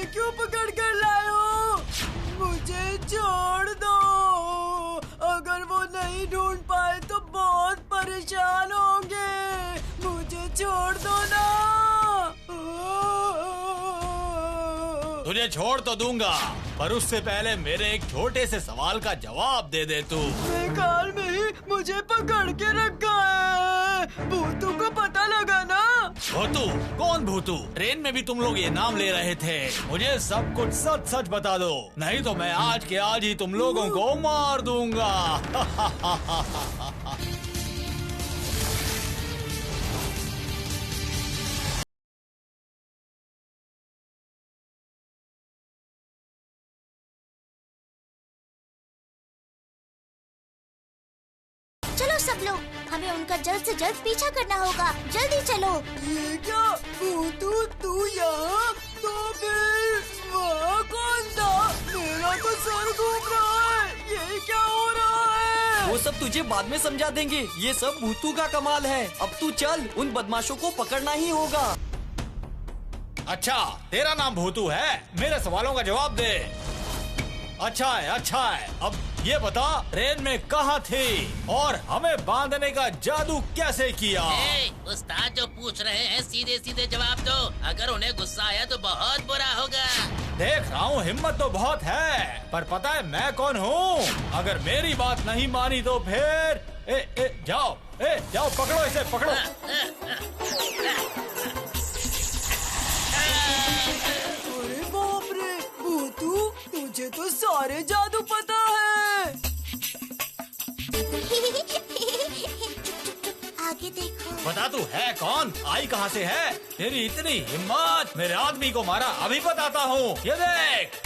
क्यों पकड़ कर लाए हो? मुझे छोड़ दो। अगर वो नहीं ढूंढ पाए तो बहुत परेशान होंगे। मुझे छोड़ दो ना। तुझे छोड़ तो दूंगा, पर उससे पहले मेरे एक छोटे से सवाल का जवाब दे दे तू। बेकार में ही मुझे पकड़ के रखा है। भूतू को पता लगा ना? भूतू? कौन भूतू? ट्रेन में भी तुम लोग ये नाम ले रहे थे। मुझे सब कुछ सच सच बता दो, नहीं तो मैं आज के आज ही तुम लोगों को मार दूंगा। चलो सब लोग, हमें उनका जल्द से जल्द पीछा करना होगा। जल्दी चलो। ये क्या भूतू, तू यहाँ? तो फिर वहाँ कौन था? मेरा तो सर घूम रहा है। ये क्या हो रहा है? वो सब तुझे बाद में समझा देंगे। ये सब भूतू का कमाल है। अब तू चल, उन बदमाशों को पकड़ना ही होगा। अच्छा, तेरा नाम भूतू है? मेरे सवालों का जवाब दे। अच्छा है। अब ये बता, ट्रेन में कहाँ थी और हमें बांधने का जादू कैसे किया? उस्ताद जो पूछ रहे हैं सीधे सीधे जवाब दो। अगर उन्हें गुस्सा आया तो बहुत बुरा होगा। देख रहा हूँ हिम्मत तो बहुत है, पर पता है मैं कौन हूँ? अगर मेरी बात नहीं मानी तो फिर जाओ पकड़ो इसे, पकड़ो। अरे बाप रे भूतू, तुझे तो सारे जादू पता है। आगे देखो। बता तू है कौन? आई कहाँ से है? तेरी इतनी हिम्मत, मेरे आदमी को मारा। अभी बताता हूँ, ये देख।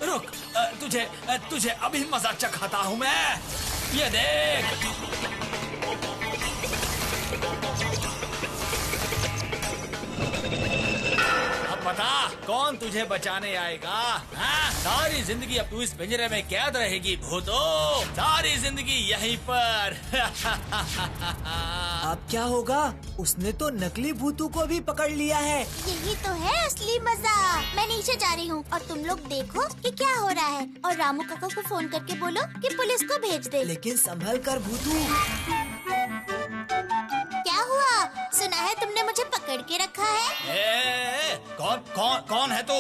रुक, तुझे अभी मजा चखाता हूँ मैं। ये देख। अब बता, कौन तुझे बचाने आएगा? हाँ? सारी जिंदगी अब तू इस पिंजरे में कैद रहेगी भूतो, सारी जिंदगी यहीं पर। अब क्या होगा? उसने तो नकली भूतू को भी पकड़ लिया है। यही तो है असली मजा। मैं नीचे जा रही हूँ और तुम लोग देखो कि क्या हो रहा है। और रामू काका को फोन करके बोलो कि पुलिस को भेज दे। लेकिन संभल कर भूतू। क्या हुआ? सुना है तुमने मुझे पकड़ के रखा है। कौन है तू?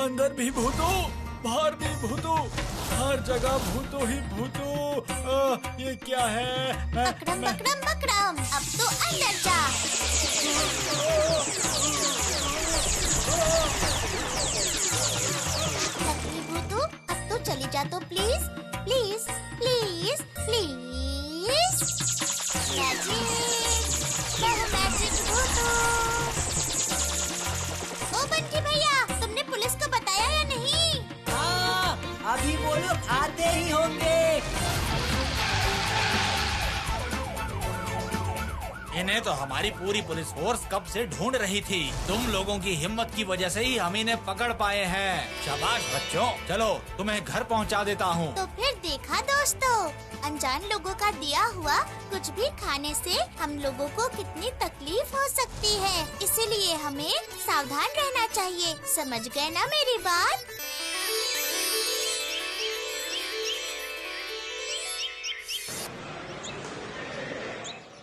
अंदर भी भूतू, बाहर भी भूतू, हर जगह भूतू ही भूतू। ये क्या है? बकरम बकरम बकरम, अब तो अंदर जा। नकली भूतू, अब तो चली जा तो please please please please. Magic भूतू। ओ बंटी भैया, तुमने पुलिस को बताया या नहीं? हाँ, अभी वो लोग आते ही होंगे। इन्हें तो हमारी पूरी पुलिस फोर्स कब से ढूंढ रही थी। तुम लोगों की हिम्मत की वजह से ही हम इन्हें पकड़ पाए हैं। शाबाश बच्चों, चलो तुम्हें घर पहुंचा देता हूं। तो फिर देखा दोस्तों, अनजान लोगों का दिया हुआ कुछ भी खाने से हम लोगों को कितनी तकलीफ हो सकती है। इसीलिए हमें सावधान रहना चाहिए। समझ गए ना मेरी बात?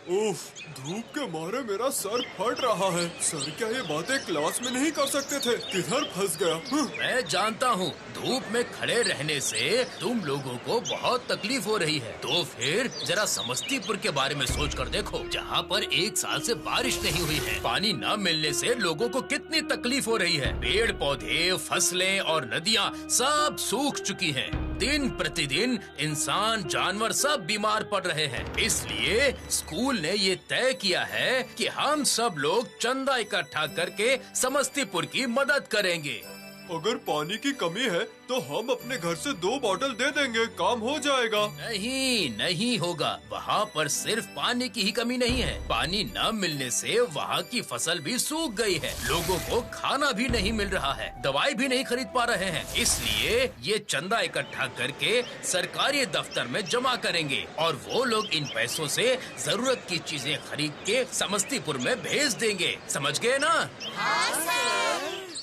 उफ, धूप के मारे मेरा सर फट रहा है। सर क्या ये बातें क्लास में नहीं कर सकते थे? किधर फंस गया? मैं जानता हूँ, धूप में खड़े रहने से तुम लोगों को बहुत तकलीफ हो रही है। तो फिर जरा समस्तीपुर के बारे में सोच कर देखो, जहाँ पर 1 साल से बारिश नहीं हुई है। पानी न मिलने से लोगों को कितनी तकलीफ हो रही है। पेड़ पौधे, फसलें और नदियाँ सब सूख चुकी हैं। दिन प्रतिदिन इंसान, जानवर सब बीमार पड़ रहे हैं। इसलिए स्कूल ने ये तय किया है कि हम सब लोग चंदा इकट्ठा करके समस्तीपुर की मदद करेंगे। अगर पानी की कमी है तो हम अपने घर से 2 बॉटल दे देंगे, काम हो जाएगा। नहीं, नहीं होगा। वहाँ पर सिर्फ पानी की ही कमी नहीं है, पानी न मिलने से वहाँ की फसल भी सूख गई है, लोगों को खाना भी नहीं मिल रहा है, दवाई भी नहीं खरीद पा रहे हैं। इसलिए ये चंदा इकट्ठा करके सरकारी दफ्तर में जमा करेंगे और वो लोग इन पैसों से जरूरत की चीजें खरीद के समस्तीपुर में भेज देंगे। समझ गए ना?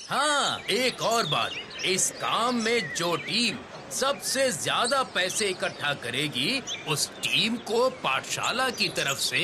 हाँ, एक और बात, इस काम में जो टीम सबसे ज्यादा पैसे इकट्ठा करेगी उस टीम को पाठशाला की तरफ से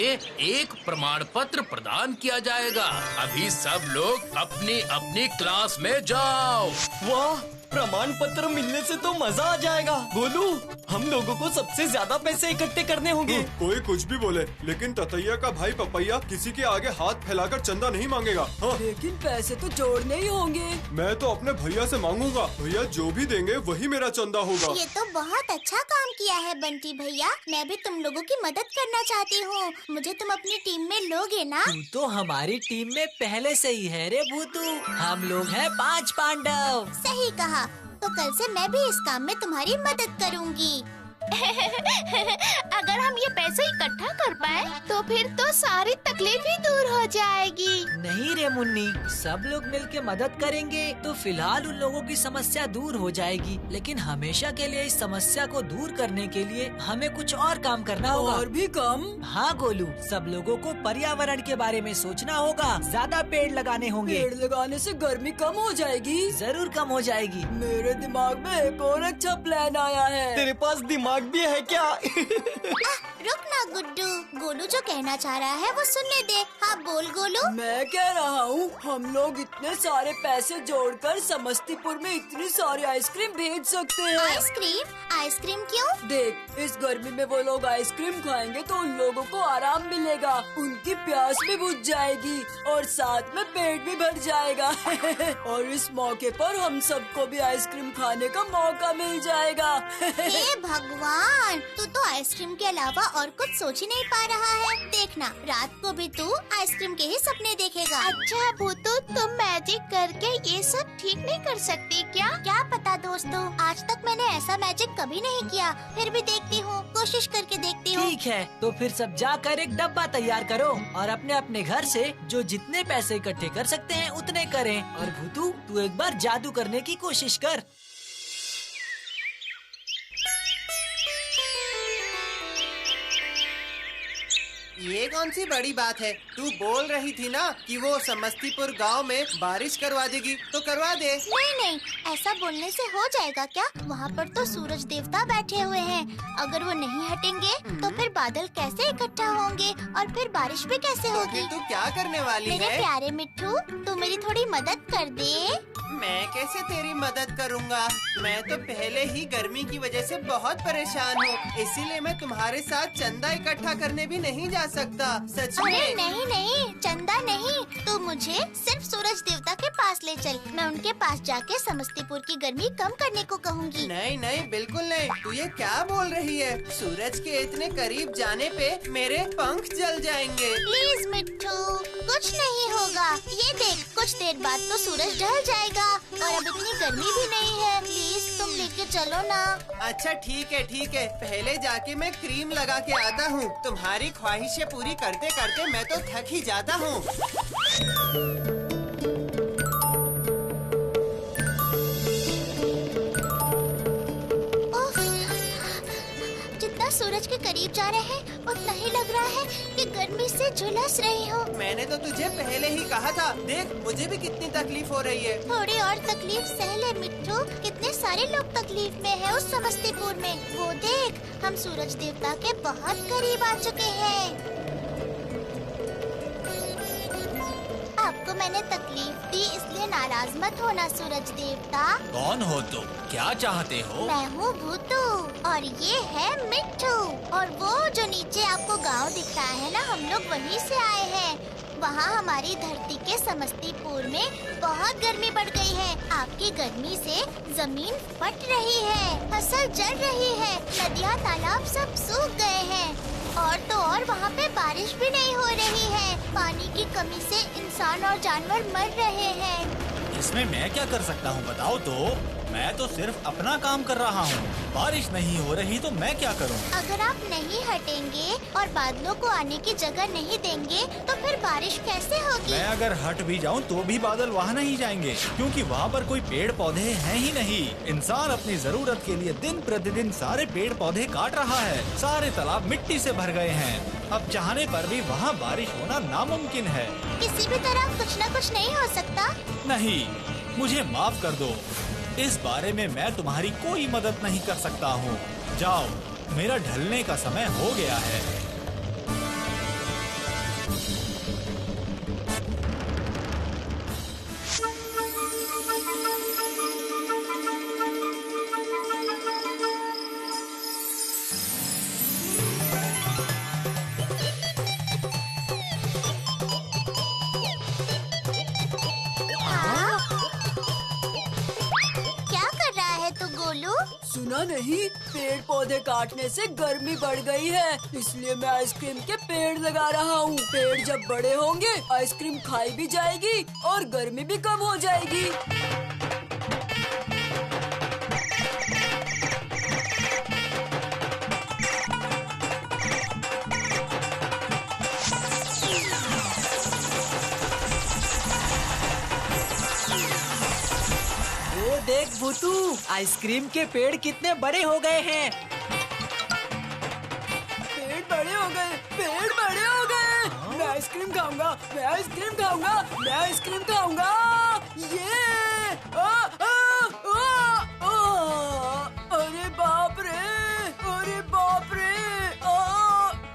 एक प्रमाण पत्र प्रदान किया जाएगा। अभी सब लोग अपनी अपनी क्लास में जाओ। वाह, प्रमाण पत्र मिलने से तो मजा आ जाएगा। गोलू, हम लोगों को सबसे ज्यादा पैसे इकट्ठे करने होंगे। कोई कुछ भी बोले, लेकिन ततैया का भाई पपैया किसी के आगे हाथ फैलाकर चंदा नहीं मांगेगा। हाँ, लेकिन पैसे तो जोड़ने ही होंगे। मैं तो अपने भैया से मांगूंगा, भैया जो भी देंगे वही मेरा चंदा होगा। ये तो बहुत अच्छा काम किया है बंटी भैया। मैं भी तुम लोगों की मदद करना चाहती हूँ। मुझे तुम अपनी टीम में लोगे ना? तू तो हमारी टीम में पहले से ही है रे भूतू। हम लोग हैं 5 पांडव। सही कहा। तो कल से मैं भी इस काम में तुम्हारी मदद करूँगी। अगर हम ये पैसे इकट्ठा कर पाए तो फिर तो सारी तकलीफ ही दूर हो जाएगी। नहीं रे मुन्नी, सब लोग मिलके मदद करेंगे तो फिलहाल उन लोगों की समस्या दूर हो जाएगी, लेकिन हमेशा के लिए इस समस्या को दूर करने के लिए हमें कुछ और काम करना होगा। और भी काम? हाँ गोलू, सब लोगों को पर्यावरण के बारे में सोचना होगा, ज्यादा पेड़ लगाने होंगे। पेड़ लगाने से गर्मी कम हो जाएगी। जरूर कम हो जाएगी। मेरे दिमाग में एक और अच्छा प्लान आया है। तेरे पास दिमाग भी है क्या? रुक ना गुड्डू, गोलू जो कहना चाह रहा है वो सुनने दे। हाँ बोल गोलू। मैं कह रहा हूँ हम लोग इतने सारे पैसे जोड़कर समस्तीपुर में इतनी सारी आइसक्रीम भेज सकते हैं। आइसक्रीम? आइसक्रीम क्यों? देख, इस गर्मी में वो लोग आइसक्रीम खाएंगे तो उन लोगों को आराम मिलेगा, उनकी प्यास भी बुझ जाएगी और साथ में पेट भी भर जाएगा। और इस मौके पर हम सबको भी आइसक्रीम खाने का मौका मिल जाएगा। हे भगवान, तू तो आइसक्रीम के अलावा और कुछ सोच ही नहीं पा रहा है। देखना, रात को भी तू आइसक्रीम के ही सपने देखेगा। अच्छा भूतू, तुम मैजिक करके ये सब ठीक नहीं कर सकती क्या? क्या पता दोस्तों, आज तक मैंने ऐसा मैजिक कभी नहीं किया, फिर भी देखती हूँ, कोशिश करके देखती हूँ। ठीक है, तो फिर सब जाकर एक डब्बा तैयार करो और अपने अपने घर से जो जितने पैसे इकट्ठे कर सकते हैं उतने करें। और भूतू, तू एक बार जादू करने की कोशिश कर। ये कौन सी बड़ी बात है? तू बोल रही थी ना कि वो समस्तीपुर गांव में बारिश करवा देगी, तो करवा दे। नहीं नहीं, ऐसा बोलने से हो जाएगा क्या? वहाँ पर तो सूरज देवता बैठे हुए हैं, अगर वो नहीं हटेंगे तो फिर बादल कैसे इकट्ठा होंगे और फिर बारिश भी कैसे होगी? फिर तू क्या करने वाली मेरे है? प्यारे मिट्ठू, तू मेरी थोड़ी मदद कर दे। मैं कैसे तेरी मदद करूंगा? मैं तो पहले ही गर्मी की वजह से बहुत परेशान हूँ, इसीलिए मैं तुम्हारे साथ चंदा इकट्ठा करने भी नहीं जा सकता। सच अरे में। नहीं नहीं, चंदा नहीं, तू मुझे सिर्फ सूरज देवता के पास ले चल। मैं उनके पास जाके समस्तीपुर की गर्मी कम करने को कहूँगी। नहीं नहीं, बिल्कुल नहीं। तू ये क्या बोल रही है? सूरज के इतने करीब जाने पे मेरे पंख जल जाएंगे। प्लीज मिट्ठू, कुछ नहीं होगा। ये देख, कुछ देर बाद तो सूरज ढल जाएगा और अब इतनी गर्मी भी नहीं है। प्लीज तुम लेके चलो ना। अच्छा ठीक है ठीक है, पहले जाके मैं क्रीम लगा के आता हूँ। तुम्हारी ख्वाहिशें पूरी करते करते मैं तो थक ही जाता हूँ। जितना सूरज के करीब जा रहे हैं उतना ही लग रहा है कि गर्मी से झुलस रही हो। मैंने तो तुझे पहले ही कहा था, देख मुझे भी कितनी तकलीफ हो रही है। थोड़ी और तकलीफ सह ले मिट्ठू, कितने सारे लोग तकलीफ में हैं उस समस्तीपुर में। वो देख, हम सूरज देवता के बहुत करीब आ चुके हैं। आपको मैंने तकलीफ दी, इसलिए नाराज मत होना सूरज देवता। कौन हो तुम? क्या चाहते हो? मैं हूँ भूतू और ये है मिट्ठू। और वो जो नीचे आपको गांव दिख रहा है ना, हम लोग वहीं से आए हैं। वहाँ हमारी धरती के समस्तीपुर में बहुत गर्मी बढ़ गई है। आपकी गर्मी से जमीन फट रही है, फसल जल रही है, नदियाँ तालाब सब सूख गए हैं और तो और वहाँ पे बारिश भी नहीं हो रही है। पानी की कमी से इंसान और जानवर मर रहे हैं। इसमें मैं क्या कर सकता हूँ बताओ तो? मैं तो सिर्फ अपना काम कर रहा हूँ। बारिश नहीं हो रही तो मैं क्या करूँ? अगर आप नहीं हटेंगे और बादलों को आने की जगह नहीं देंगे तो फिर बारिश कैसे होगी? मैं अगर हट भी जाऊँ तो भी बादल वहाँ नहीं जाएंगे, क्योंकि वहाँ पर कोई पेड़ पौधे हैं ही नहीं। इंसान अपनी जरूरत के लिए दिन प्रतिदिन सारे पेड़ पौधे काट रहा है। सारे तालाब मिट्टी से भर गए हैं। अब चाहने पर भी वहाँ बारिश होना नामुमकिन है। किसी भी तरह कुछ न कुछ नहीं हो सकता? नहीं, मुझे माफ कर दो। इस बारे में मैं तुम्हारी कोई मदद नहीं कर सकता हूँ। जाओ, मेरा ढलने का समय हो गया है। सुना नहीं, पेड़ पौधे काटने से गर्मी बढ़ गई है, इसलिए मैं आइसक्रीम के पेड़ लगा रहा हूँ। पेड़ जब बड़े होंगे आइसक्रीम खाई भी जाएगी और गर्मी भी कम हो जाएगी। देख भूतू, आइसक्रीम के पेड़ कितने बड़े हो गए हैं। पेड़ बड़े हो गए, पेड़ बड़े हो गए। मैं आइसक्रीम खाऊंगा, मैं आइसक्रीम खाऊंगा, मैं आइसक्रीम खाऊंगा। ये अरे बाप रे, अरे बाप रे,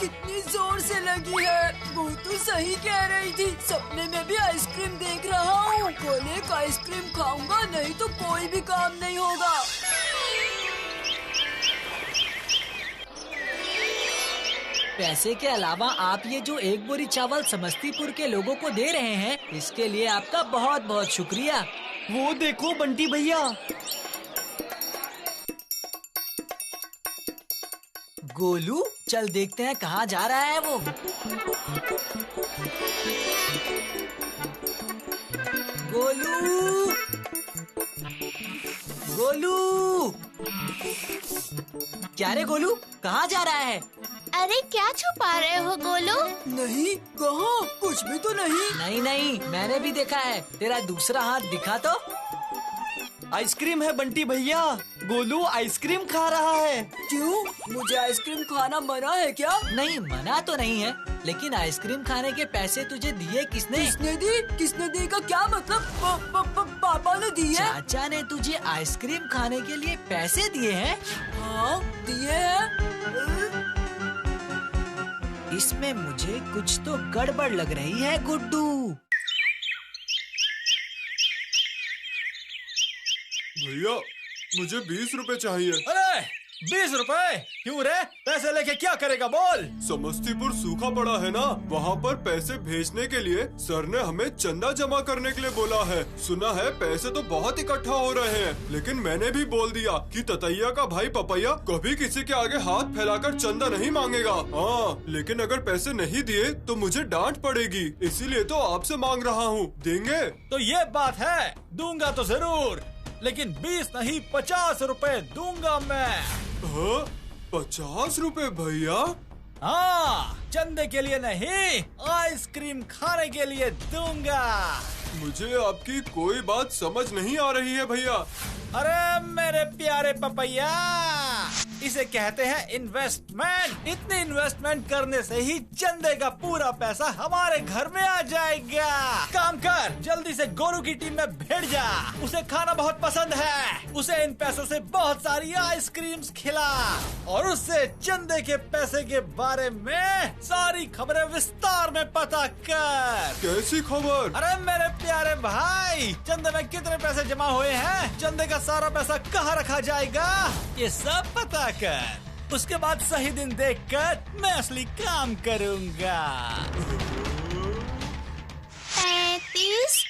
कितनी जोर से लगी है। वो तो सही कह रही थी, सपने में भी आइसक्रीम देख रहा हूँ। कल एक आइसक्रीम खाऊंगा, नहीं तो कोई भी काम नहीं होगा। पैसे के अलावा आप ये जो एक बोरी चावल समस्तीपुर के लोगों को दे रहे हैं, इसके लिए आपका बहुत बहुत शुक्रिया। वो देखो बंटी भैया। गोलू, चल देखते हैं कहाँ जा रहा है वो। गोलू, गोलू, क्या रे गोलू, कहाँ जा रहा है? अरे क्या छुपा रहे हो गोलू? नहीं, कहाँ, कुछ भी तो नहीं। नहीं नहीं, मैंने भी देखा है। तेरा दूसरा हाथ दिखा तो। आइसक्रीम है बंटी भैया, गोलू आइसक्रीम खा रहा है। क्यों, मुझे आइसक्रीम खाना मना है क्या? नहीं, मना तो नहीं है, लेकिन आइसक्रीम खाने के पैसे तुझे दिए किसने? किसने दी का क्या मतलब? पापा ने दिए। चाचा ने तुझे आइसक्रीम खाने के लिए पैसे दिए हैं? हाँ, दिए हैं। इसमें मुझे कुछ तो गड़बड़ लग रही है गुड्डू। भैया, मुझे 20 रुपए चाहिए। अरे 20 रुपए क्यों रे? पैसे लेके क्या करेगा बोल? समस्तीपुर सूखा पड़ा है ना, वहाँ पर पैसे भेजने के लिए सर ने हमें चंदा जमा करने के लिए बोला है। सुना है पैसे तो बहुत इकट्ठा हो रहे हैं, लेकिन मैंने भी बोल दिया कि ततैया का भाई पपैया कभी किसी के आगे हाथ फैलाकर चंदा नहीं मांगेगा। हाँ, लेकिन अगर पैसे नहीं दिए तो मुझे डांट पड़ेगी, इसीलिए तो आपसे मांग रहा हूँ। देंगे? तो ये बात है, दूंगा तो जरूर, लेकिन 20 नहीं 50 रुपए दूंगा मैं। हाँ, 50 रुपए भैया? हाँ, चंदे के लिए नहीं, आइसक्रीम खाने के लिए दूंगा। मुझे आपकी कोई बात समझ नहीं आ रही है भैया। अरे मेरे प्यारे पपैया, इसे कहते हैं इन्वेस्टमेंट। इतनी इन्वेस्टमेंट करने से ही चंदे का पूरा पैसा हमारे घर में आ जाएगा। काम कर, जल्दी से गोलू की टीम में भिड़ जा। उसे खाना बहुत पसंद है। उसे इन पैसों से बहुत सारी आइसक्रीम्स खिला और उससे चंदे के पैसे के बारे में सारी खबरें विस्तार में पता कर। कैसी खबर? अरे मेरे प्यारे भाई, चंदे में कितने पैसे जमा हुए हैं, चंदे का सारा पैसा कहाँ रखा जाएगा, ये सब पता कर। उसके बाद सही दिन देखकर मैं असली काम करूँगा। 35,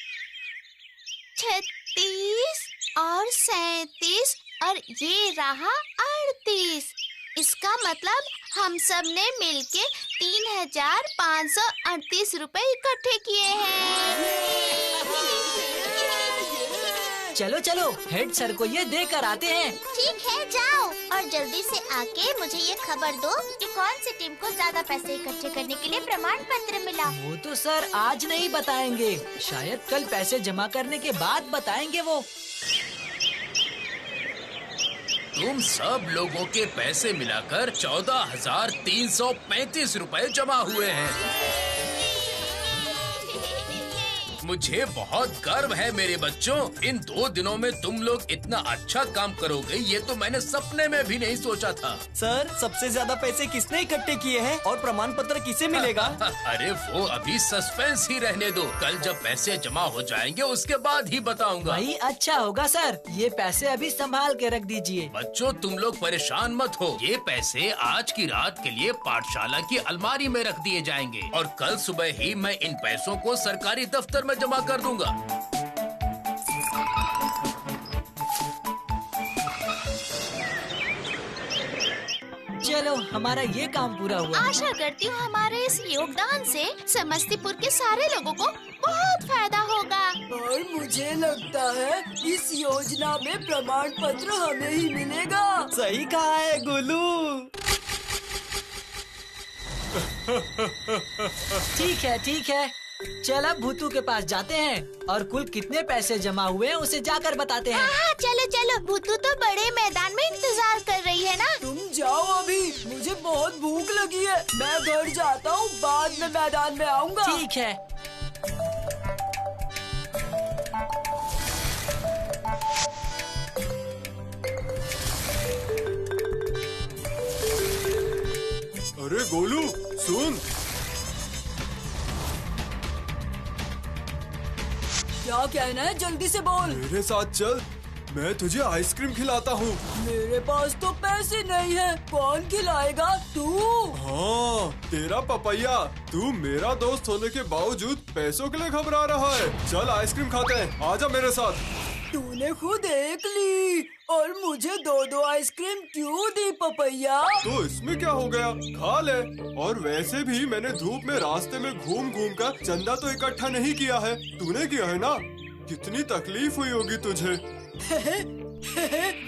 36 और 37 और ये रहा 38। इसका मतलब हम सब ने मिलके 3538 रुपए इकट्ठे किए हैं। चलो चलो हेड सर को ये दे कर आते हैं। ठीक है, जाओ और जल्दी से आके मुझे ये खबर दो कि कौन सी टीम को ज्यादा पैसे इकट्ठे करने के लिए प्रमाण पत्र मिला। वो तो सर आज नहीं बताएंगे, शायद कल पैसे जमा करने के बाद बताएंगे वो। तुम सब लोगों के पैसे मिलाकर 14,335 रुपए जमा हुए हैं। मुझे बहुत गर्व है मेरे बच्चों। इन 2 दिनों में तुम लोग इतना अच्छा काम करोगे ये तो मैंने सपने में भी नहीं सोचा था। सर, सबसे ज्यादा पैसे किसने इकट्ठे किए हैं और प्रमाण पत्र किसे मिलेगा? अरे वो अभी सस्पेंस ही रहने दो, कल जब पैसे जमा हो जाएंगे उसके बाद ही बताऊंगा। भाई अच्छा होगा सर, ये पैसे अभी संभाल के रख दीजिए। बच्चों तुम लोग परेशान मत हो, ये पैसे आज की रात के लिए पाठशाला की अलमारी में रख दिए जाएंगे और कल सुबह ही मैं इन पैसों को सरकारी दफ्तर में जमा कर दूंगा। चलो हमारा ये काम पूरा हुआ। आशा करती हूँ हमारे इस योगदान से समस्तीपुर के सारे लोगों को बहुत फायदा होगा। और मुझे लगता है इस योजना में प्रमाण पत्र हमें ही मिलेगा। सही कहा है गोलू। ठीक है, चल अब भूतू के पास जाते हैं और कुल कितने पैसे जमा हुए हैं उसे जाकर बताते हैं। हाँ, चलो भूतू तो बड़े मैदान में इंतजार कर रही है ना। तुम जाओ अभी, मुझे बहुत भूख लगी है। मैं घर जाता हूँ, बाद में मैदान में आऊँगा। ठीक है। अरे गोलू सुन, क्या कहना है, जल्दी से बोल। मेरे साथ चल, मैं तुझे आइसक्रीम खिलाता हूँ। मेरे पास तो पैसे नहीं है, कौन खिलाएगा? तू? हाँ, तेरा पपैया। तू मेरा दोस्त होने के बावजूद पैसों के लिए घबरा रहा है। चल आइसक्रीम खाते हैं, आजा मेरे साथ। तूने खुद एक ली और मुझे 2 आइसक्रीम क्यों दी पपैया? तो इसमें क्या हो गया, खा ले। और वैसे भी मैंने धूप में रास्ते में घूम घूम कर चंदा तो इकट्ठा नहीं किया है, तूने किया है ना। कितनी तकलीफ हुई होगी तुझे।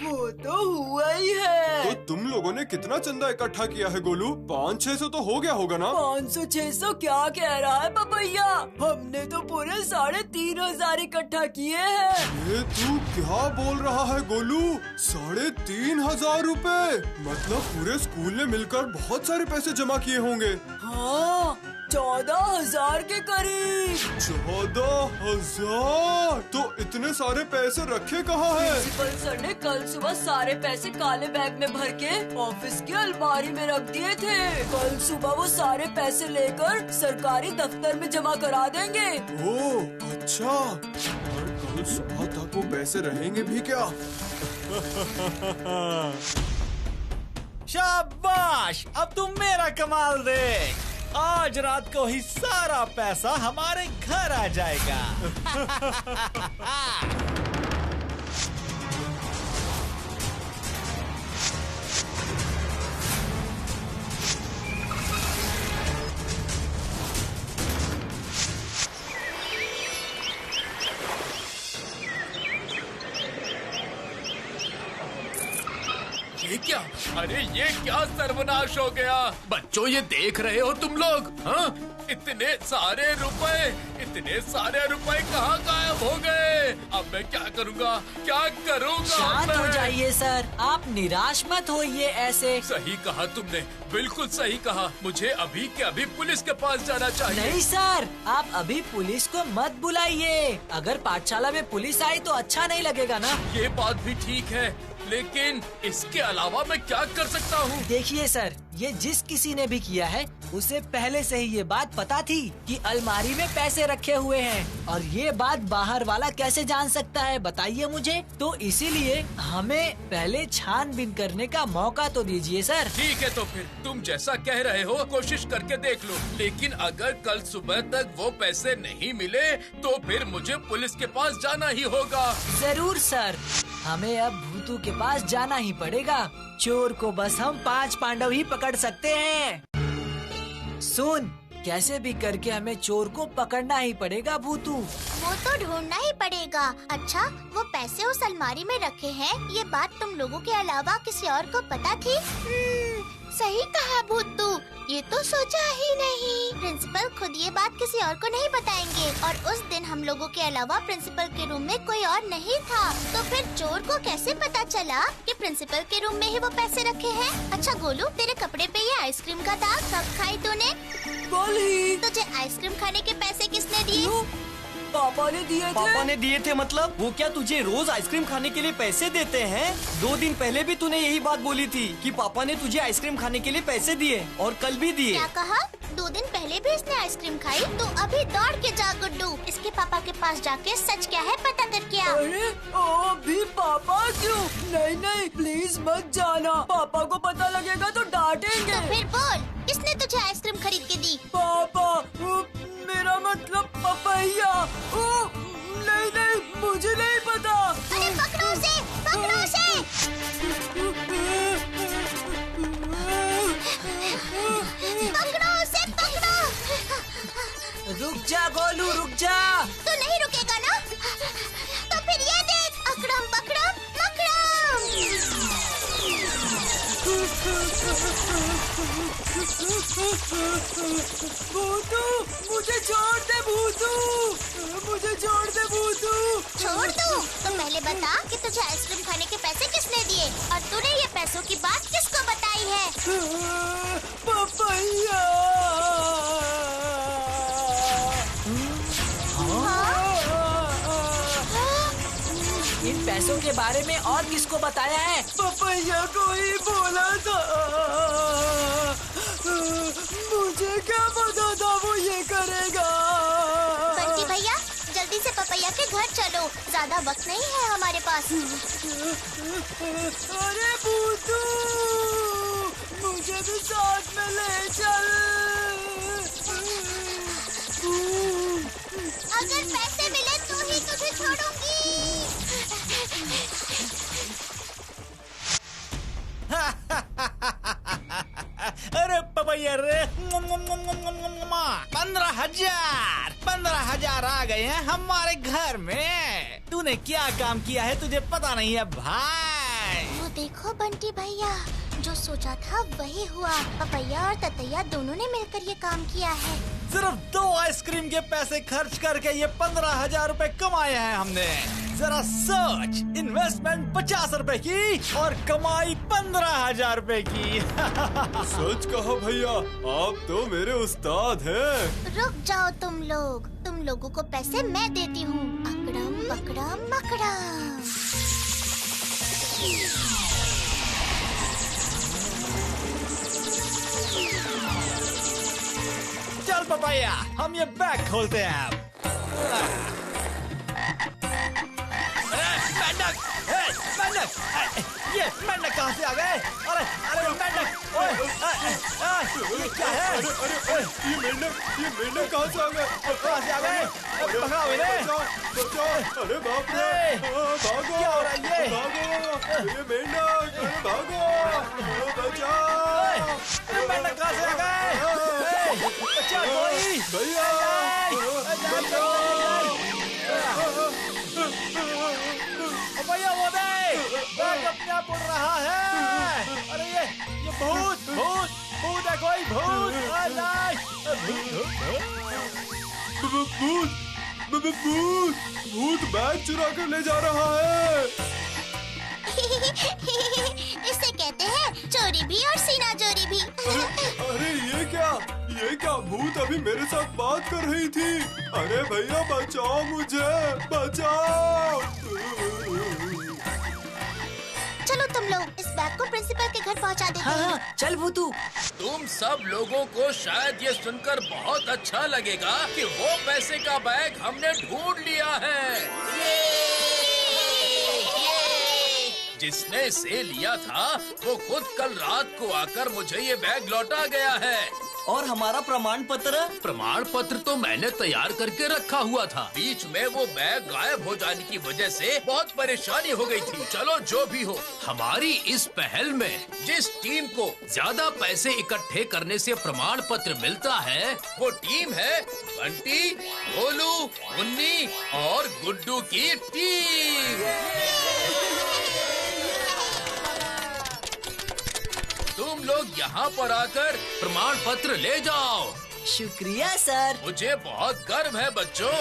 वो तो हुआ ही है। तो तुम लोगों ने कितना चंदा इकट्ठा किया है गोलू? 500-600 तो हो गया होगा ना? 500-600 क्या कह रहा है पपैया? हमने तो पूरे 3,500 इकट्ठा किए हैं। ये तू क्या बोल रहा है गोलू? 3,500 रुपए? मतलब पूरे स्कूल ने मिलकर बहुत सारे पैसे जमा किए होंगे। हाँ, 14,000 के करीब। 14,000? तो इतने सारे पैसे रखे कहाँ हैं? प्रिंसिपल सर ने कल सुबह सारे पैसे काले बैग में भर के ऑफिस की अलमारी में रख दिए थे। कल सुबह वो सारे पैसे लेकर सरकारी दफ्तर में जमा करा देंगे। ओह अच्छा, और कल सुबह तक वो पैसे रहेंगे भी क्या? शाबाश, अब तुम मेरा कमाल देख। आज रात को ही सारा पैसा हमारे घर आ जाएगा। ये क्या? अरे ये क्या सर्वनाश हो गया? बच्चों ये देख रहे हो तुम लोग? हाँ, इतने सारे रुपए कहाँ गायब हो गए? अब मैं क्या करूँगा? शांत हो जाइए सर, आप निराश मत होइए ऐसे। सही कहा तुमने, बिल्कुल सही कहा। मुझे अभी के अभी पुलिस के पास जाना चाहिए। नहीं सर, आप अभी पुलिस को मत बुलाइए। अगर पाठशाला में पुलिस आई तो अच्छा नहीं लगेगा ना। ये बात भी ठीक है, लेकिन इसके अलावा मैं क्या कर सकता हूँ? देखिए सर, ये जिस किसी ने भी किया है उसे पहले से ही ये बात पता थी कि अलमारी में पैसे रखे हुए हैं, और ये बात बाहर वाला कैसे जान सकता है बताइए मुझे। तो इसीलिए हमें पहले छानबीन करने का मौका तो दीजिए सर। ठीक है, तो फिर तुम जैसा कह रहे हो कोशिश करके देख लो, लेकिन अगर कल सुबह तक वो पैसे नहीं मिले तो फिर मुझे पुलिस के पास जाना ही होगा। जरूर सर, हमें अब भूतू के पास जाना ही पड़ेगा। चोर को बस हम 5 पांडव ही पकड़ सकते हैं। सुन, कैसे भी करके हमें चोर को पकड़ना ही पड़ेगा भूतू। वो तो ढूंढना ही पड़ेगा। अच्छा, वो पैसे उस अलमारी में रखे हैं, ये बात तुम लोगों के अलावा किसी और को पता थी? सही कहा भूतू, ये तो सोचा ही नहीं। प्रिंसिपल खुद ये बात किसी और को नहीं बताएंगे, और उस दिन हम लोगों के अलावा प्रिंसिपल के रूम में कोई और नहीं था। तो फिर चोर को कैसे पता चला कि प्रिंसिपल के रूम में ही वो पैसे रखे हैं? अच्छा गोलू, तेरे कपड़े पे ये आइसक्रीम का दाग कब खाई तूने? कल ही। तुझे आइसक्रीम खाने के पैसे किसने दिए? पापा ने दिए थे। पापा ने दिए थे मतलब? वो क्या तुझे रोज आइसक्रीम खाने के लिए पैसे देते हैं? 2 दिन पहले भी तूने यही बात बोली थी कि पापा ने तुझे आइसक्रीम खाने के लिए पैसे दिए, और कल भी दिए। क्या कहा? 2 दिन पहले भी इसने आइसक्रीम खाई? तो अभी दौड़ के जा गुड्डू, इसके पापा के पास जाके सच क्या है पता करके आ। अरे अभी पापा क्यों? नहीं नहीं, प्लीज मत जाना, पापा को पता लगेगा तो डांटेंगे। तो फिर बोल, किसने तुझे आइसक्रीम खरीद के दी? पापा, मेरा मतलब पपैया। नहीं नहीं, मुझे नहीं पता। अरे पकड़ो उसे, पकड़ो उसे। पकड़ो उसे, पकड़ो। रुक जा गोलू, रुक जा। तू नहीं रुकेगा ना? तो फिर ये देख, अकड़म पकड़म मकड़म। भूतू, मुझे छोड़ दे भूतू, मुझे छोड़ दे भूतू। छोड़ दूं? तो पहले बता कि तुझे आइसक्रीम खाने के पैसे किसने दिए, और तूने ये पैसों की बात किसको बताई है? पपैया। इन पैसों के बारे में और किसको बताया है? पपैया को ही बोला था। मुझे क्या पता था वो ये करेगा। बंटी भैया, जल्दी से पपैया के घर चलो, ज्यादा वक्त नहीं है हमारे पास। अरे भूतू, मुझे भी साथ में ले चल। अगर पैसे मिले तो ही तुझे छोड़ूंगी। अरे पपैया रे, 15,000 आ गए हैं हमारे घर में। तूने क्या काम किया है तुझे पता नहीं है भाई? वो देखो बंटी भैया, जो सोचा था वही हुआ। पपैया और ततैया दोनों ने मिलकर ये काम किया है। सिर्फ 2 आइसक्रीम के पैसे खर्च करके ये 15,000 रुपए कमाए हैं हमने। जरा सोच, इन्वेस्टमेंट 50 रुपए की और कमाई 15,000 रुपए की। सच कहा भैया, आप तो मेरे उस्ताद हैं। रुक जाओ तुम लोगों को पैसे मैं देती हूँ। अकड़म पकड़म मकड़म। चल पपैया, हम ये बैग खोलते हैं अब। मेंढक, मेंढक, ये मेंढक कहाँ से आ गए? अरे मेंढक, ये क्या है? अरे ये मेंढक कहाँ से आ गए? कहाँ से आ गए? पकड़ाओ इन्हें। बचाओ। अरे बाप रे, भागो। क्या हो रहा है ये? भागो, ये मेंढक, अरे भागो, बचाओ। मेंढक कहाँ से आ गए? बचा कोई? भैया, भैया वो देख, बैग अपने आप उड़ रहा है। अरे ये भूत है, कोई भूत। भूत बैग चुरा कर ले जा रहा है। इसे कहते हैं चोरी भी और सीना चोरी भी। अरे ये क्या भूत अभी मेरे साथ बात कर रही थी। अरे भैया बचाओ मुझे, बचाओ। चलो तुम लोग इस बैग को प्रिंसिपल के घर पहुंचा देते हैं। हाँ, चल भूतू। तुम सब लोगों को शायद ये सुनकर बहुत अच्छा लगेगा कि वो पैसे का बैग हमने ढूंढ लिया है। जिसने इसे लिया था वो खुद कल रात को आकर मुझे ये बैग लौटा गया है। और हमारा प्रमाण पत्र तो मैंने तैयार करके रखा हुआ था। बीच में वो बैग गायब हो जाने की वजह से बहुत परेशानी हो गई थी। चलो जो भी हो, हमारी इस पहल में जिस टीम को ज्यादा पैसे इकट्ठे करने से प्रमाण पत्र मिलता है वो टीम है बंटी, गोलू, मुन्नी और गुड्डू की टीम। तुम लोग यहाँ पर आकर प्रमाण पत्र ले जाओ। शुक्रिया सर। मुझे बहुत गर्व है बच्चों।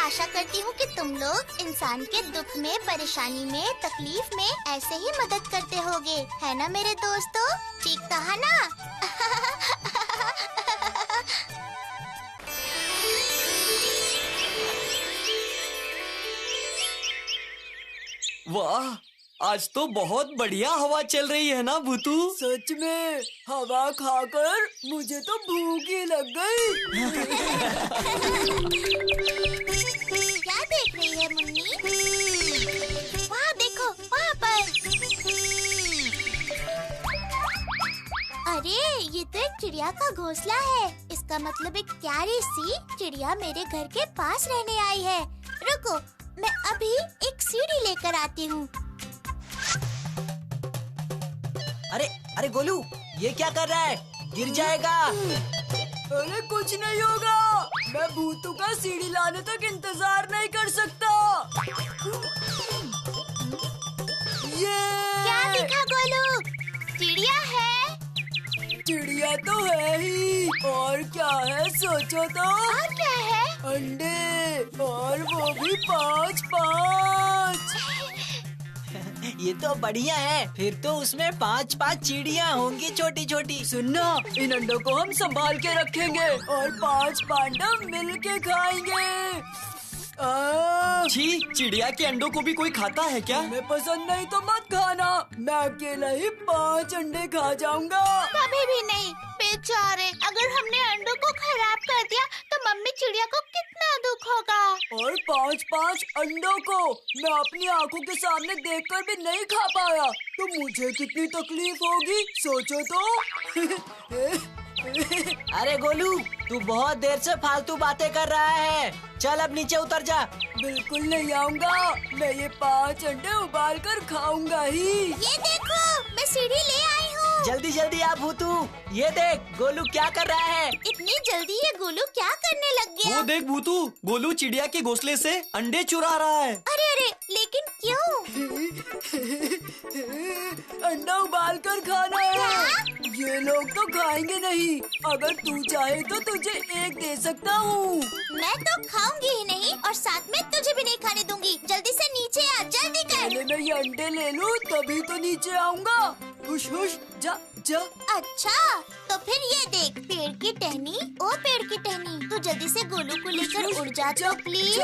आशा करती हूँ कि तुम लोग इंसान के दुख में, परेशानी में, तकलीफ में ऐसे ही मदद करते होगे, है ना मेरे दोस्तों? ठीक कहा ना? वाह, आज तो बहुत बढ़िया हवा चल रही है ना भूतू? सच में हवा खाकर मुझे तो भूख ही लग गई। क्या देख रही है मुन्नी? वहाँ देखो, वहाँ पर। अरे ये तो एक चिड़िया का घोंसला है। इसका मतलब एक प्यारी सी चिड़िया मेरे घर के पास रहने आई है। रुको, मैं अभी एक सीढ़ी लेकर आती हूँ। अरे गोलू, ये क्या कर रहा है? गिर जाएगा। अरे कुछ नहीं होगा, मैं भूतू का सीढ़ी लाने तक इंतजार नहीं कर सकता। ये क्या दिखा गोलू? चिड़िया है? चिड़िया तो है ही, और क्या है सोचो तो? और क्या है? अंडे, और वो भी 5-5। ये तो बढ़िया है। फिर तो उसमें 5-5 चिड़िया होंगी छोटी छोटी। सुनना, इन अंडों को हम संभाल के रखेंगे और 5 पांडव मिल के खाएंगे। छी, चिड़िया के अंडों को भी कोई खाता है क्या? मैं पसंद नहीं तो मत खाना, मैं अकेला ही 5 अंडे खा जाऊंगा। कभी भी नहीं बेचारे, अगर हमने अंडों को खराब कर दिया तो मम्मी चिड़िया को कितना दुख होगा। और 5-5 अंडों को मैं अपनी आंखों के सामने देखकर भी नहीं खा पाया तो मुझे कितनी तकलीफ होगी, सोचो तो। अरे गोलू, तू बहुत देर से फालतू बातें कर रहा है। चल अब नीचे उतर जा। बिल्कुल नहीं आऊंगा, मैं ये 5 अंडे उबाल कर खाऊंगा ही। ये देखो, मैं सीढ़ी ले आई हूँ। जल्दी जल्दी आ भूतू। ये देख गोलू क्या कर रहा है। इतनी जल्दी ये गोलू क्या करने लग गया? वो देख भूतू, गोलू चिड़िया के घोंसले से अंडे चुरा रहा है। अरे अरे, लेकिन क्यों? अंडा उबाल कर खाना है। ये लोग तो खाएंगे नहीं, अगर तू चाहे तो तुझे एक दे सकता हूँ। मैं तो खाऊंगी ही नहीं और साथ में तुझे भी नहीं खाने दूंगी। जल्दी से नीचे आ, जल्दी कर। पहले मैं ये अंडे ले लूँ तभी तो नीचे आऊँगा। हुश हुश, जा जा। अच्छा, तो फिर ये देख, पेड़ की टहनी, ओ पेड़ की टहनी, तू जल्दी से गोलू को लेकर उड़ जा तो please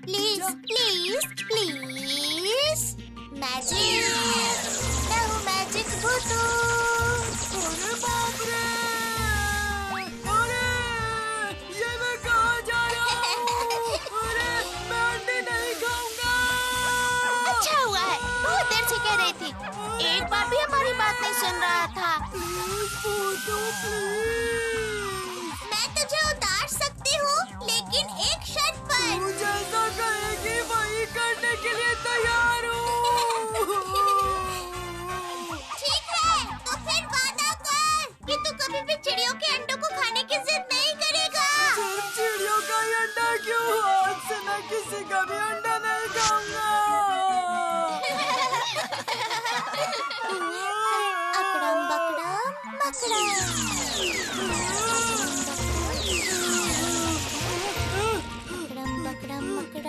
please please please. Magic, मैं हूँ मैजिक भूतू। अरे बाप रे, अरे ये मैं कहाँ जा रहा हूँ? अरे मैं अंडे नहीं खाऊंगा। अच्छा हुआ है, बहुत देर से कह रही थी, एक बार भी हमारी बात नहीं सुन रहा था। भूतू प्लीज, मैं तुझे उतार सकती हूँ, लेकिन एक शर्त पर। तू जैसा कहेगी वही करने के लिए तैयार हूँ। ठीक है, तो फिर वादा कर कि तू कभी भी चिड़ियों के अंडों को खाने की जिद नहीं करेगा। सिर्फ चिड़ियों का ही अंडा क्यों? आज से मैं किसी का भी अंडा नहीं खाऊंगा। अकड़म बकड़म मकड़म।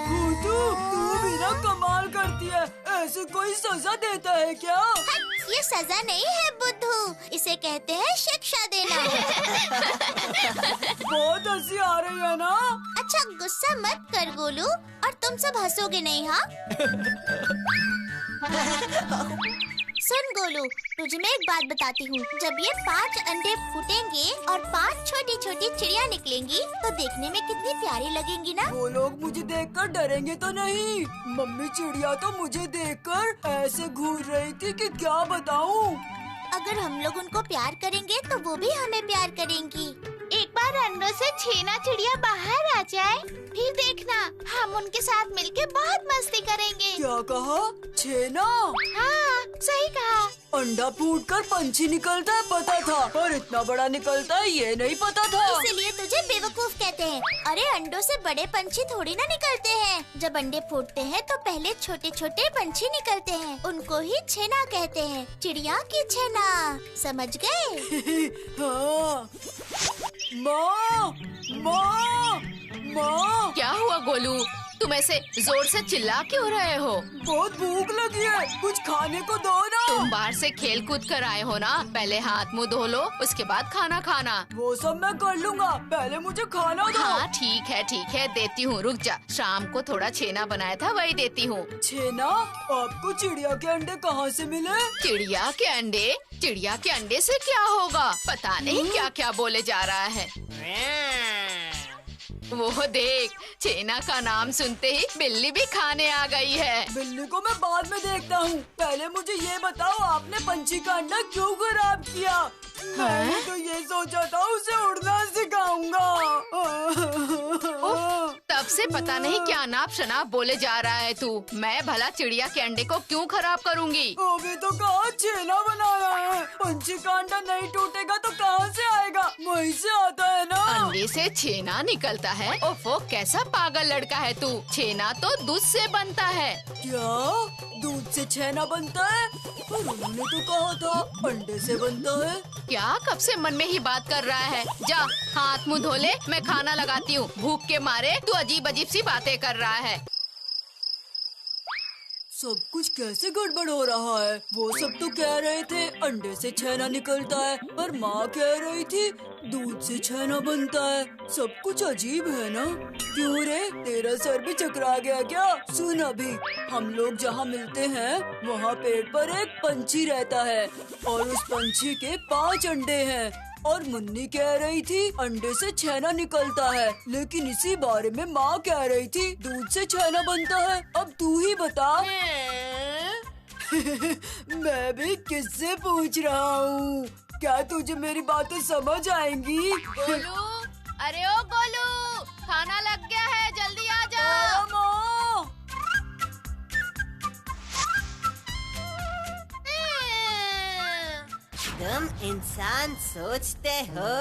भूतू, तू भी ना कमाल करती है। ऐसे कोई सजा देता है क्या? ये सजा नहीं है बुद्धू, इसे कहते हैं शिक्षा देना। बहुत हंसी आ रही है ना? अच्छा गुस्सा मत कर गोलू, और तुम सब हंसोगे नहीं, हाँ? सुन गोलू, तुझे मैं एक बात बताती हूँ। जब ये 5 अंडे फूटेंगे और 5 छोटी छोटी चिड़िया निकलेंगी तो देखने में कितनी प्यारी लगेंगी ना? वो लोग मुझे देखकर डरेंगे तो नहीं? मम्मी चिड़िया तो मुझे देखकर ऐसे घूर रही थी कि क्या बताऊँ। अगर हम लोग उनको प्यार करेंगे तो वो भी हमें प्यार करेंगी। एक बार अंडों से छेना चिड़िया बाहर आ जाए, फिर देखना हम उनके साथ मिलके बहुत मस्ती करेंगे। क्या कहा? छेना? हाँ, सही कहा। अंडा फूटकर पंछी निकलता है पता था, पर इतना बड़ा निकलता है ये नहीं पता था। इसीलिए तुझे बेवकूफ कहते हैं। अरे अंडों से बड़े पंछी थोड़ी ना निकलते हैं। जब अंडे फूटते हैं तो पहले छोटे छोटे पंछी निकलते हैं, उनको ही छेना कहते हैं। चिड़िया की छेना, समझ गए? हाँ। माँ, माँ, माँ, क्या हुआ गोलू? तुम ऐसे जोर से चिल्ला क्यों रहे हो? बहुत भूख लगी है, कुछ खाने को दो ना। तुम बाहर से खेल कूद कर आए हो ना, पहले हाथ मुंह धो लो, उसके बाद खाना खाना। वो सब मैं कर लूँगा, पहले मुझे खाना दो। हाँ ठीक है देती हूँ, रुक जा। शाम को थोड़ा छेना बनाया था, वही देती हूँ। छेना? आपको चिड़िया के अंडे कहाँ से मिले? चिड़िया के अंडे? चिड़िया के अंडे से क्या होगा? पता नहीं क्या क्या बोले जा रहा है। वो देख, छेना का नाम सुनते ही बिल्ली भी खाने आ गई है। बिल्ली को मैं बाद में देखता हूँ, पहले मुझे ये बताओ आपने पंछी का अंडा क्यों खराब किया? मैंने तो ये सोचा था उसे उड़ना सिखाऊंगा। तब से पता नहीं क्या नाप शनाप बोले जा रहा है तू। मैं भला चिड़िया के अंडे को क्यों खराब करूँगी? अभी तो कहा छेना बनाना है, पंछी का अंडा नहीं टूटेगा तो कहाँ से आएगा? वहीं से आता है ना। अंडे से छेना निकलता है? ओफो, कैसा पागल लड़का है तू। छेना तो दूध से बनता है। क्या दूध से छेना बनता है? पर उन्होंने तो कहा था अंडे से बनता है। क्या कब से मन में ही बात कर रहा है? जा हाथ मुंह धो ले, मैं खाना लगाती हूँ। भूख के मारे तू अजीब अजीब सी बातें कर रहा है। सब कुछ कैसे गड़बड़ हो रहा है? वो सब तो कह रहे थे अंडे से छेना निकलता है, और माँ कह रही थी दूध से छेना बनता है। सब कुछ अजीब है ना? क्यों रे, तेरा सर भी चकरा गया क्या? सुन अभी, हम लोग जहाँ मिलते हैं वहाँ पेड़ पर एक पंछी रहता है और उस पंछी के 5 अंडे हैं। और मुन्नी कह रही थी अंडे से छेना निकलता है, लेकिन इसी बारे में माँ कह रही थी दूध से छेना बनता है। अब तू ही बता। मैं भी किससे पूछ रहा हूँ? क्या तुझे मेरी बातें समझ आएंगी? गोलू, अरे ओ गोलू, खाना लग गया है, जल्दी आ जा। माँ, तुम इंसान सोचते हो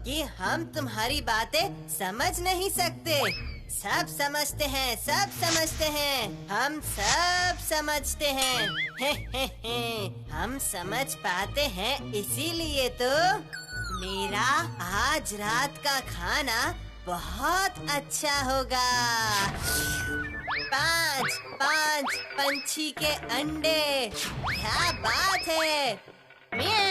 कि हम तुम्हारी बातें समझ नहीं सकते। सब समझते हैं, सब समझते हैं, हम सब समझते हैं। हम समझ पाते हैं, इसीलिए तो मेरा आज रात का खाना बहुत अच्छा होगा। 5 पंछी के अंडे, क्या बात है। म्याऊ।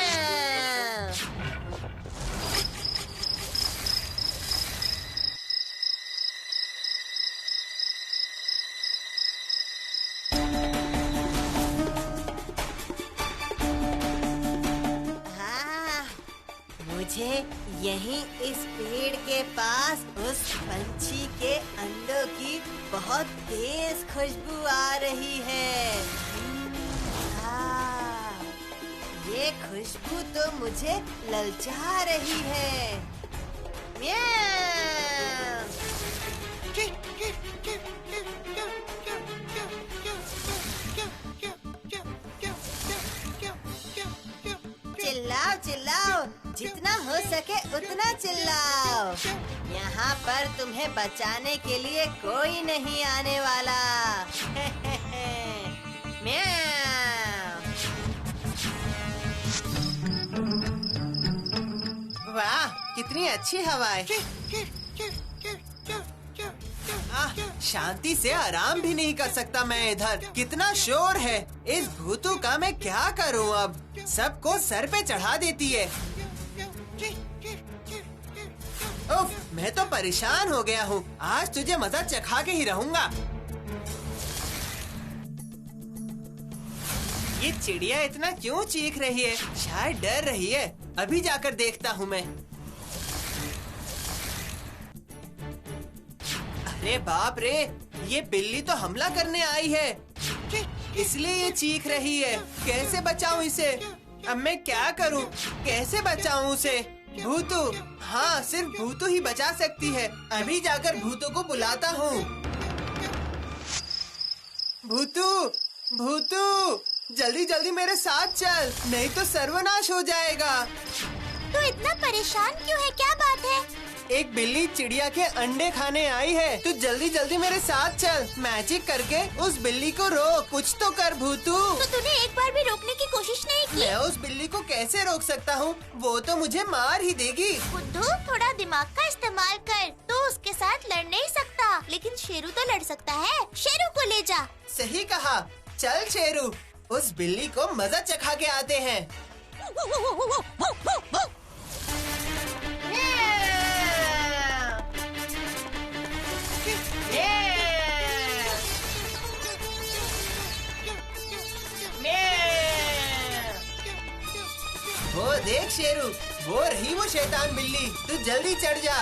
मुझे यहीं इस पेड़ के पास उस पंछी के अंडों की बहुत तेज खुशबू आ रही है। ये खुशबू तो मुझे ललचा रही है। म्याऊ। चिल्लाओ चिल्लाओ, जितना हो सके उतना चिल्लाओ। यहाँ पर तुम्हें बचाने के लिए कोई नहीं आने वाला। वाह, कितनी अच्छी हवाएं। शांति से आराम भी नहीं कर सकता मैं इधर। कितना शोर है। इस भूतू का मैं क्या करूं अब? सबको सर पे चढ़ा देती है। उफ, मैं तो परेशान हो गया हूँ। आज तुझे मजा चखा के ही रहूंगा। ये चिड़िया इतना क्यों चीख रही है? शायद डर रही है। अभी जाकर देखता हूँ मैं। अरे बाप रे, ये बिल्ली तो हमला करने आई है, इसलिए ये चीख रही है। कैसे बचाऊं इसे? अब मैं क्या करूं? कैसे बचाऊं उसे? भूतू, हाँ सिर्फ भूतू ही बचा सकती है। अभी जाकर भूतू को बुलाता हूँ। भूतू, भूतू, जल्दी जल्दी मेरे साथ चल, नहीं तो सर्वनाश हो जाएगा। तू इतना परेशान क्यों है? क्या बात है? एक बिल्ली चिड़िया के अंडे खाने आई है। तू जल्दी जल्दी मेरे साथ चल, मैजिक करके उस बिल्ली को रोक। कुछ तो कर भूतू। तो तूने एक बार भी रोकने की कोशिश नहीं की? मैं उस बिल्ली को कैसे रोक सकता हूँ? वो तो मुझे मार ही देगी। बुद्धू, थोड़ा दिमाग का इस्तेमाल कर। तू उसके साथ लड़ नहीं सकता, लेकिन शेरू तो लड़ सकता है। शेरू को ले जा। सही कहा। चल शेरू, उस बिल्ली को मजा चखा के आते हैं। वो देख शेरू, वो रही वो शैतान बिल्ली। तू जल्दी चढ़ जा।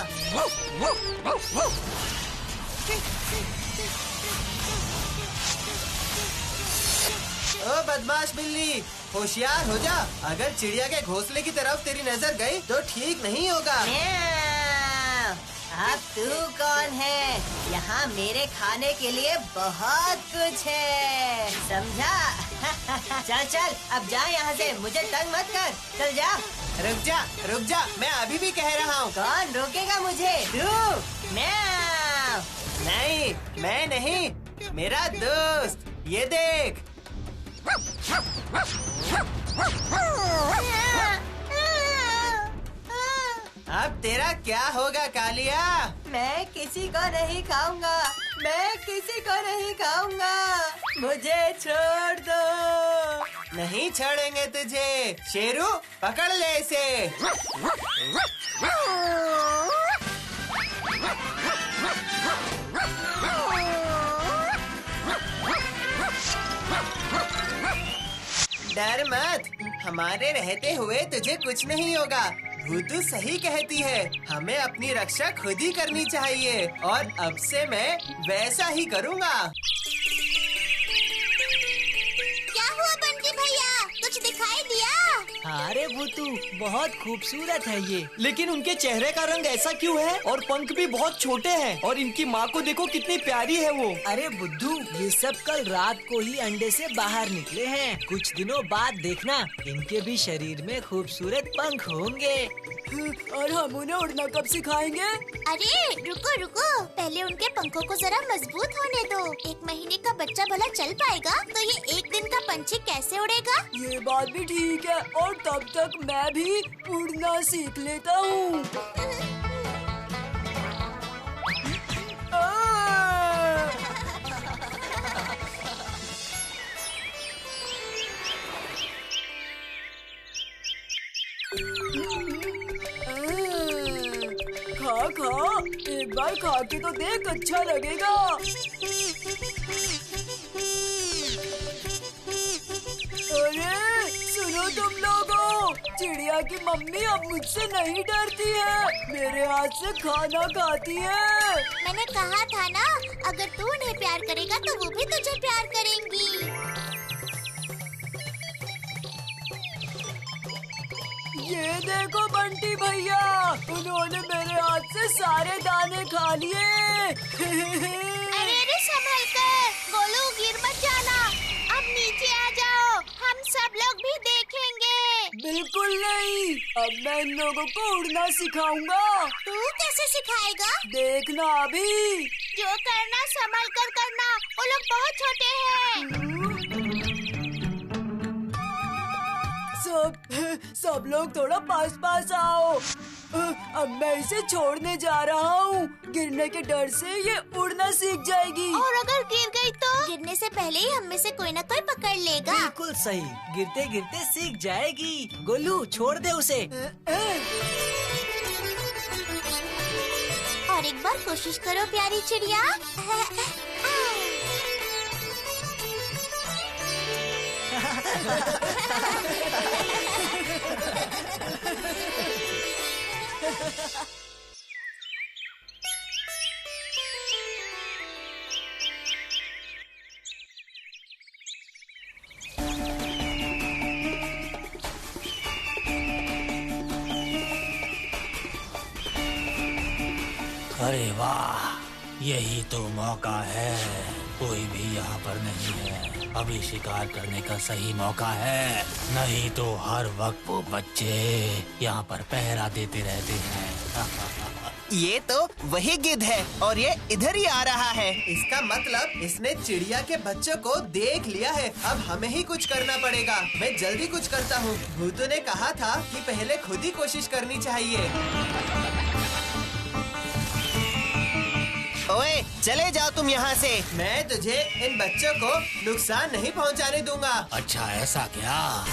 ओ बदमाश बिल्ली, होशियार हो जा। अगर चिड़िया के घोंसले की तरफ तेरी नजर गई तो ठीक नहीं होगा। अब तू कौन है? यहाँ मेरे खाने के लिए बहुत कुछ है, समझा? चल चल, अब जा यहाँ से, मुझे तंग मत कर। चल जा। रुक जा, रुक जा, मैं अभी भी कह रहा हूँ। कौन रोकेगा मुझे? तू? नहीं, मैं नहीं, मेरा दोस्त। ये देख। अब तेरा क्या होगा कालिया? मैं किसी को नहीं खाऊंगा, मैं किसी को नहीं खाऊंगा। मुझे छोड़ दो। नहीं छोड़ेंगे तुझे। शेरू, पकड़ ले इसे। डर मत, हमारे रहते हुए तुझे कुछ नहीं होगा। भूतू सही कहती है, हमें अपनी रक्षा खुद ही करनी चाहिए। और अब से मैं वैसा ही करूँगा। क्या हुआ बंटी भैया? कुछ दिखाई दिया? अरे भूतू, बहुत खूबसूरत है ये। लेकिन उनके चेहरे का रंग ऐसा क्यों है? और पंख भी बहुत छोटे हैं। और इनकी माँ को देखो कितनी प्यारी है वो। अरे बुद्धू, ये सब कल रात को ही अंडे से बाहर निकले हैं। कुछ दिनों बाद देखना, इनके भी शरीर में खूबसूरत पंख होंगे। और हम उन्हें उड़ना कब सिखाएंगे? अरे रुको रुको, पहले उनके पंखों को जरा मजबूत होने दो। 1 महीने का बच्चा भला चल पाएगा, तो ये 1 दिन का पंछी कैसे उड़ेगा? ये बात भी ठीक है, और तब तक मैं भी उड़ना सीख लेता हूँ। खा खा, एक बार खा के तो देख, अच्छा लगेगा। अरे सुनो तुम लोगों, चिड़िया की मम्मी अब मुझसे नहीं डरती है, मेरे हाथ से खाना खाती है। मैंने कहा था ना, अगर तू उन्हें प्यार करेगा तो वो भी तुझे प्यार करेंगी। ये देखो बंटी भैया, उन्होंने मेरे हाथ से सारे दाने खा लिए। अरे संभल कर, गोलू गिर मत जाना। अब नीचे आ जाओ, हम सब लोग भी देखेंगे। बिल्कुल नहीं, अब मैं इन लोगों को उड़ना सिखाऊंगा। तू कैसे सिखाएगा? देखना अभी। जो करना संभल कर करना, वो लोग बहुत छोटे हैं। सब लोग थोड़ा पास पास आओ। अब मैं इसे छोड़ने जा रहा हूँ, गिरने के डर से ये उड़ना सीख जाएगी। और अगर गिर गई तो? गिरने से पहले ही हम में से कोई न कोई पकड़ लेगा। बिल्कुल सही, गिरते गिरते सीख जाएगी। गोलू, छोड़ दे उसे। और एक बार कोशिश करो प्यारी चिड़िया। अरे वाह, यही तो मौका है। कोई भी यहाँ पर नहीं है। अभी शिकार करने का सही मौका है, नहीं तो हर वक्त वो बच्चे यहाँ पर पहरा देते रहते हैं। ये तो वही गिद्ध है और ये इधर ही आ रहा है। इसका मतलब इसने चिड़िया के बच्चों को देख लिया है। अब हमें ही कुछ करना पड़ेगा। मैं जल्दी कुछ करता हूँ। भूतू ने कहा था कि पहले खुद ही कोशिश करनी चाहिए। ओए, चले जाओ तुम यहाँ से। मैं तुझे इन बच्चों को नुकसान नहीं पहुँचाने दूंगा। अच्छा, ऐसा क्या?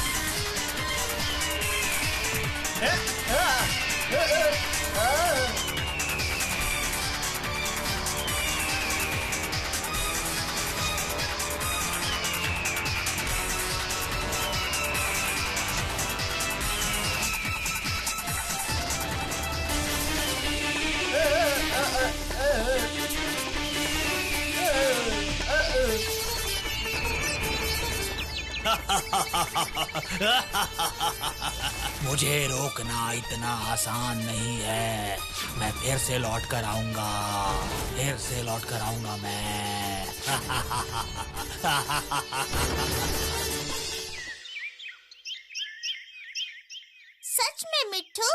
मुझे रोकना इतना आसान नहीं है। मैं फिर से लौट कर आऊंगा, मैं। सच में मिट्ठू,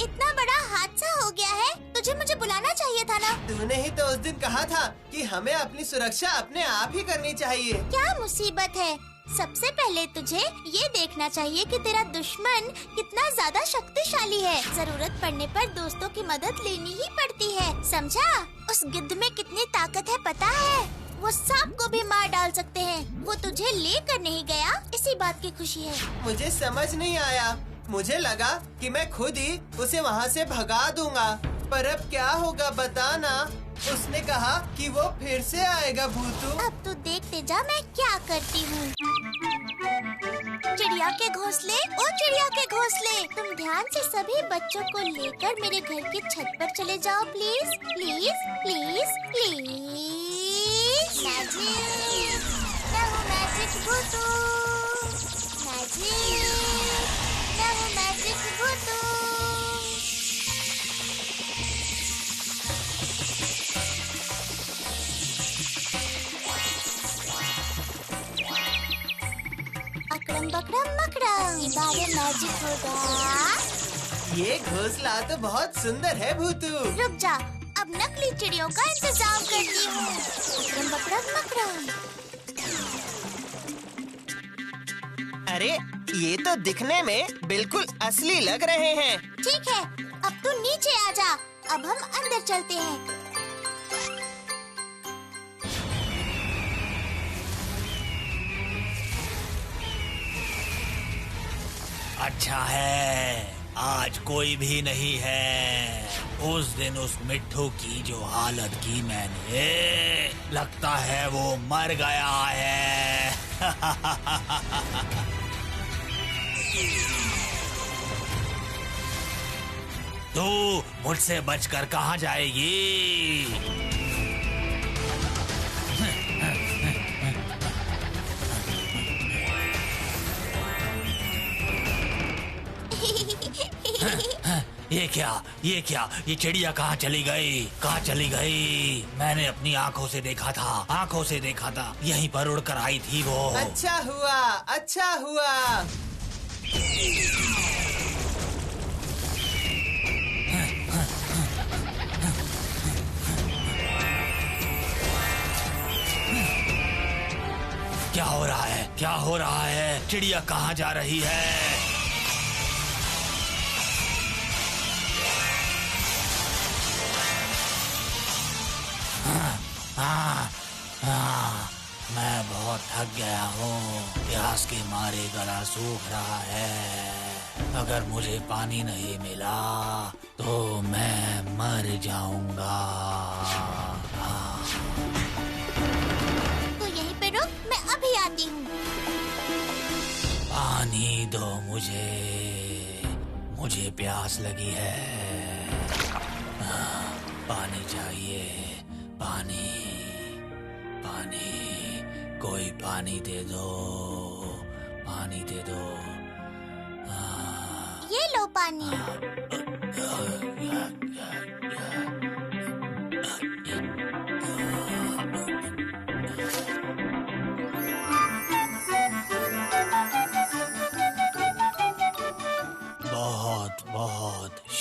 इतना बड़ा हादसा हो गया है। तुझे मुझे बुलाना चाहिए था ना। तूने ही तो उस दिन कहा था कि हमें अपनी सुरक्षा अपने आप ही करनी चाहिए। क्या मुसीबत है। सबसे पहले तुझे ये देखना चाहिए कि तेरा दुश्मन कितना ज्यादा शक्तिशाली है। जरूरत पड़ने पर दोस्तों की मदद लेनी ही पड़ती है, समझा? उस गिद्ध में कितनी ताकत है पता है? वो सांप को भी मार डाल सकते हैं। वो तुझे लेकर नहीं गया, इसी बात की खुशी है। मुझे समझ नहीं आया। मुझे लगा कि मैं खुद ही उसे वहाँ से भगा दूंगा, पर अब क्या होगा बताना। उसने कहा कि वो फिर से आएगा भूतू। अब तो देखते जा मैं क्या करती हूँ। चिड़िया के घोंसले, ओ चिड़िया के घोंसले, तुम ध्यान से सभी बच्चों को लेकर मेरे घर की छत पर चले जाओ please, please, please, please. Magic, मैं हूँ मैजिक भूतू। मैजिक, मैं हूँ मैजिक भूतू। अकड़म बकड़म मकड़म, बारे मैजिक होगा। ये घोंसला तो बहुत सुंदर है भूतू। रुक जा, अब नकली चिड़ियों का इंतजाम करती हूँ। अकड़म बकड़म मकड़म। अरे, ये तो दिखने में बिल्कुल असली लग रहे हैं। ठीक है, अब तू नीचे आ जा। अब हम अंदर चलते हैं। अच्छा है, आज कोई भी नहीं है। उस दिन उस मिट्ठू की जो हालत की मैंने, लगता है वो मर गया है। तू मुझसे बचकर कहाँ जाएगी? ये क्या, ये चिड़िया कहाँ चली गई? मैंने अपनी आँखों से देखा था, यहीं पर उड़कर आई थी वो। अच्छा हुआ। क्या हो रहा है? चिड़िया कहाँ जा रही है? मैं बहुत थक गया हूँ, प्यास के मारे गला सूख रहा है। अगर मुझे पानी नहीं मिला तो मैं मर जाऊंगा। तो यहीं पे रुक, मैं अभी आती हूँ। पानी दो मुझे प्यास लगी है। पानी चाहिए, पानी, कोई पानी दे दो। ये लो पानी।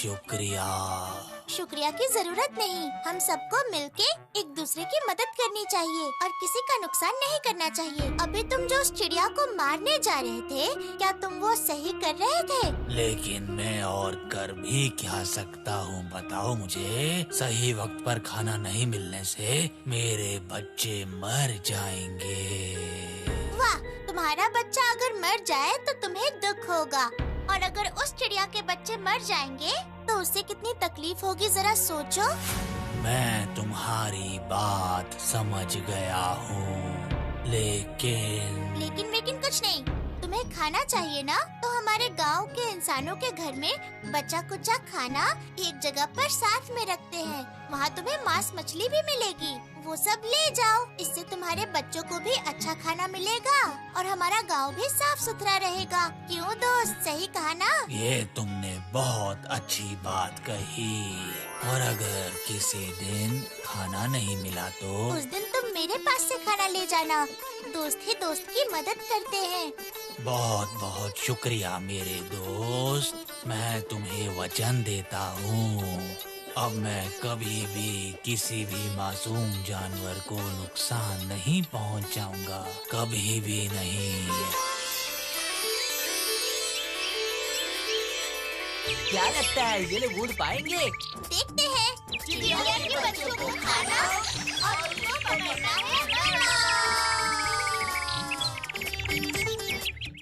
शुक्रिया। शुक्रिया की जरूरत नहीं, हम सबको मिलके एक दूसरे की मदद करनी चाहिए और किसी का नुकसान नहीं करना चाहिए। अभी तुम जो उस चिड़िया को मारने जा रहे थे, क्या तुम वो सही कर रहे थे? लेकिन मैं और कर भी क्या सकता हूँ, बताओ मुझे। सही वक्त पर खाना नहीं मिलने से मेरे बच्चे मर जाएंगे। वाह, तुम्हारा बच्चा अगर मर जाए तो तुम्हें दुख होगा, और अगर उस चिड़िया के बच्चे मर जाएंगे तो उसे कितनी तकलीफ होगी, जरा सोचो। मैं तुम्हारी बात समझ गया हूँ, लेकिन कुछ नहीं। तुम्हें खाना चाहिए ना, तो हमारे गांव के इंसानों के घर में बचा कुचा खाना एक जगह पर साथ में रखते हैं। वहाँ तुम्हें मांस मछली भी मिलेगी, वो सब ले जाओ। इससे तुम्हारे बच्चों को भी अच्छा खाना मिलेगा और हमारा गांव भी साफ सुथरा रहेगा। क्यों दोस्त, सही कहा ना? ये तुमने बहुत अच्छी बात कही। और अगर किसी दिन खाना नहीं मिला तो उस दिन तुम मेरे पास से खाना ले जाना। दोस्त ही दोस्त की मदद करते हैं। बहुत बहुत शुक्रिया मेरे दोस्त। मैं तुम्हें वचन देता हूँ, अब मैं कभी भी किसी भी मासूम जानवर को नुकसान नहीं पहुँचाऊंगा, कभी भी नहीं। क्या लगता है ये लोग उड़ पाएंगे? देखते हैं।